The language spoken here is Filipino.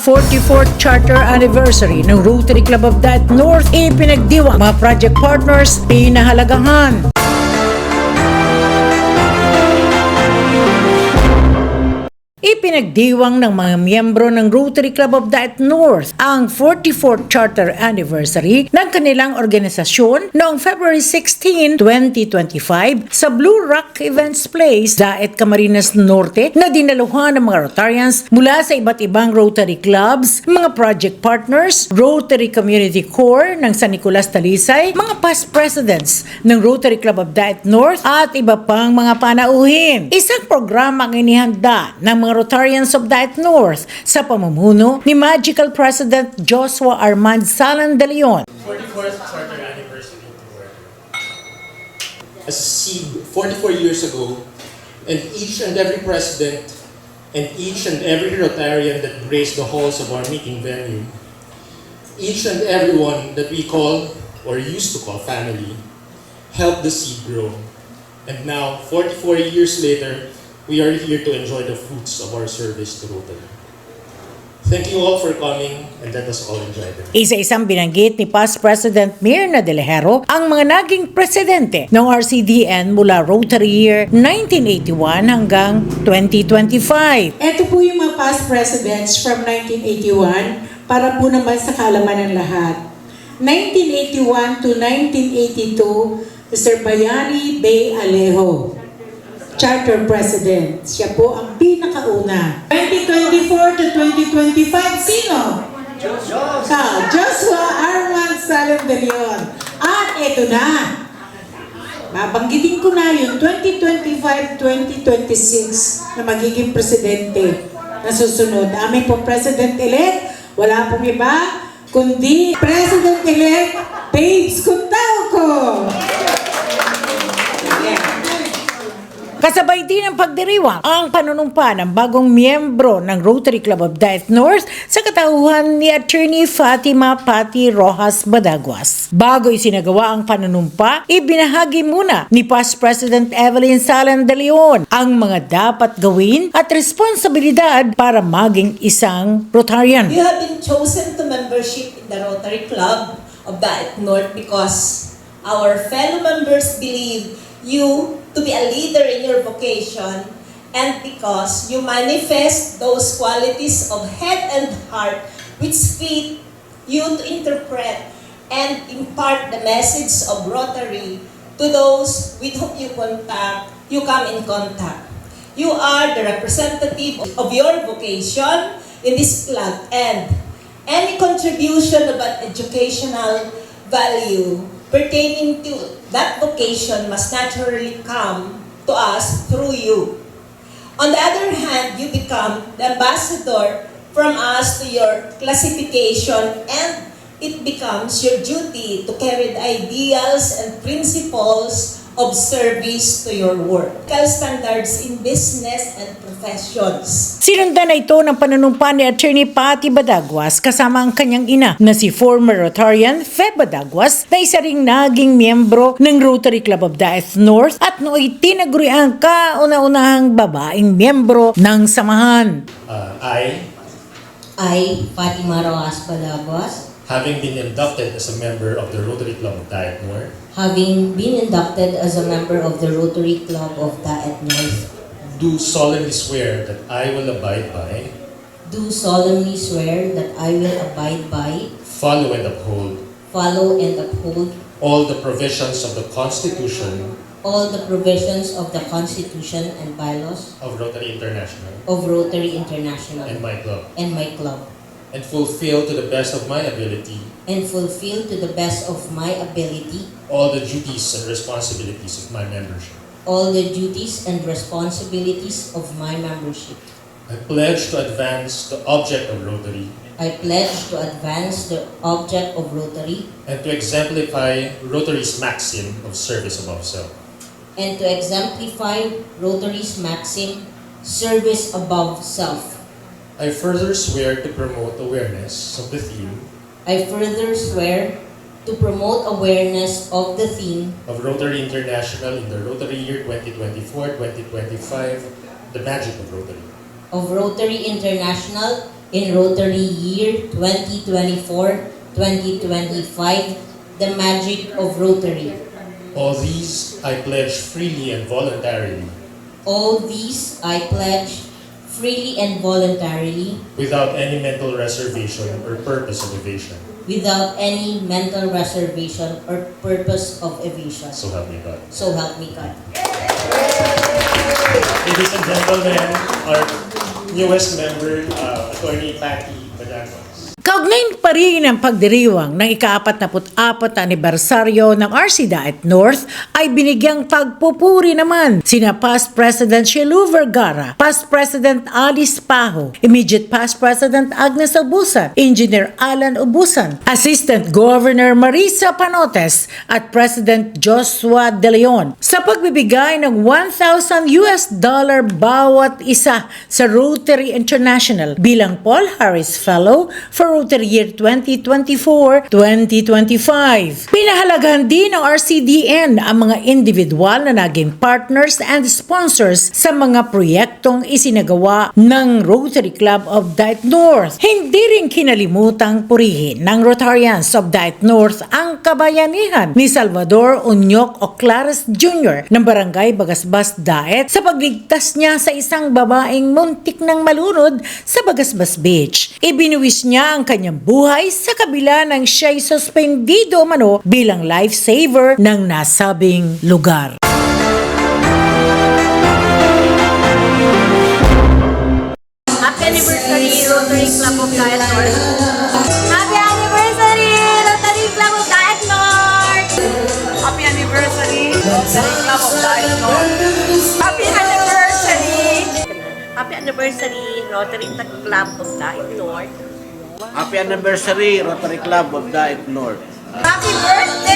44th Charter Anniversary ng Rotary Club of Daet North, ipinagdiwang mga project partners, pinahalagahan. Ipinagdiwang ng mga miyembro ng Rotary Club of Daet North ang 44th Charter Anniversary ng kanilang organisasyon noong February 16, 2025 sa Blue Rock Events Place, Daet, Camarines Norte na dinaluhan ng mga Rotarians mula sa iba't ibang Rotary Clubs, mga project partners, Rotary Community Corps ng San Nicolas Talisay, mga past presidents ng Rotary Club of Daet North at iba pang mga panauhin. Isang programa ang inihanda ng mga Rotarians of Daet North sa pamumuno ni Magical President Joshua Armand Salan de Leon. 44th Charter Anniversary Tour. As a seed 44 years ago, and each and every president and each and every Rotarian that graced the halls of our meeting venue, each and everyone that we call or used to call family, helped the seed grow. And now, 44 years later, we are here to enjoy the fruits of our service to Rotary. Thank you all for coming, and let us all enjoy them. Isa-isang binanggit ni past President Mirna De Lejero ang mga naging presidente ng RCDN mula Rotary year 1981 hanggang 2025. Ito po yung mga past presidents from 1981 para po naman sa kaalaman ng lahat. 1981 to 1982, Mr. Bayani Bay Alejo, Charter President. Siya po ang pinakauna. 2024 to 2025, sino? Joshua Armand Salan de Leon. At ito na. Babanggitin ko na yung 2025-2026 na magiging presidente na susunod. Aming po President-elect, wala pong iba, kundi President-elect Babes Contauco. Kasabay din ang pagdiriwang ang panunumpa ng bagong miyembro ng Rotary Club of Daet North sa katauhan ni Attorney Fatima Pati Rojas Badaguas. Bago isinagawa ang panunumpa, ibinahagi muna ni past President Evelyn Salan de Leon ang mga dapat gawin at responsibilidad para maging isang Rotarian. You have been chosen to membership in the Rotary Club of Daet North because our fellow members believe you to be a leader in your vocation, and because you manifest those qualities of head and heart which fit you to interpret and impart the message of Rotary to those with whom you come in contact. You are the representative of your vocation in this club, and any contribution about educational value pertaining to that vocation must naturally come to us through you. On the other hand, you become the ambassador from us to your classification, and it becomes your duty to carry the ideals and principles of service to your work. Standards in business and professions. Sinundan na ito ng panunumpa ni Attorney Pati Badaguas kasama ang kanyang ina na si former Rotarian Fe Badaguas na isa ring naging miyembro ng Rotary Club of Daet North at nooy tinaguri ang kauna-unahang babaeng miyembro ng samahan. I, Fatima Rojas Badaguas, Having been inducted as a member of the Rotary Club of Daet North, having been inducted as a member of the Rotary Club of Daet North, do solemnly swear that I will abide by, do solemnly swear that I will abide by, follow and uphold follow and uphold all the provisions of the Constitution all the provisions of the Constitution and bylaws of Rotary International of Rotary International and my club, and my club, and fulfill to the best of my ability and fulfill to the best of my ability all the duties and responsibilities of my membership. all the duties and responsibilities of my membership. I pledge to advance the object of Rotary I pledge to advance the object of Rotary and to exemplify Rotary's maxim of service above self. and to exemplify Rotary's maxim, service above self. I further swear to promote awareness of the theme I further swear to promote awareness of the theme of Rotary International in the Rotary year 2024-2025, the magic of Rotary. of Rotary International in Rotary Year 2024-2025, the magic of Rotary. All these I pledge freely and voluntarily, All these I pledge freely and voluntarily, without any mental reservation or purpose of evasion. without any mental reservation or purpose of evasion. So help me God. So help me God. Ladies and gentlemen, our newest member, Attorney Patty Badanos. Kaugnay pa rin ang pagdiriwang ng ika-44 anibersaryo ng RC Daet North ay binigyang pagpupuri naman sina Past President Shelu Vergara, Past President Alice Paho, Immediate Past President Agnes Abusan, Engineer Alan Ubusan, Assistant Governor Marisa Panotes at President Joshua De Leon sa pagbibigay ng $1,000 bawat isa sa Rotary International bilang Paul Harris Fellow for Rotary Year 2024-2025. Pinahalagahan din ng RCDN ang mga individual na naging partners and sponsors sa mga proyektong isinagawa ng Rotary Club of Daet North. Hindi rin kinalimutang purihin ng Rotarians of Daet North ang kabayanihan ni Salvador Unyok Oclares Jr. ng Barangay Bagasbas, Daet sa pagligtas niya sa isang babaeng muntik ng malunod sa Bagasbas Beach. Ibinuwis niya ang kanyang buhay sa kabila ng siya'y suspendido mano bilang lifesaver ng nasabing lugar. Happy anniversary, Rotary Club of Daet North! Happy anniversary, Rotary Club of Daet North! Happy anniversary, Rotary Club of Daet North! Happy anniversary! Happy anniversary, Rotary Club of Daet North! Happy anniversary, Rotary Club of Daet North. Happy birthday!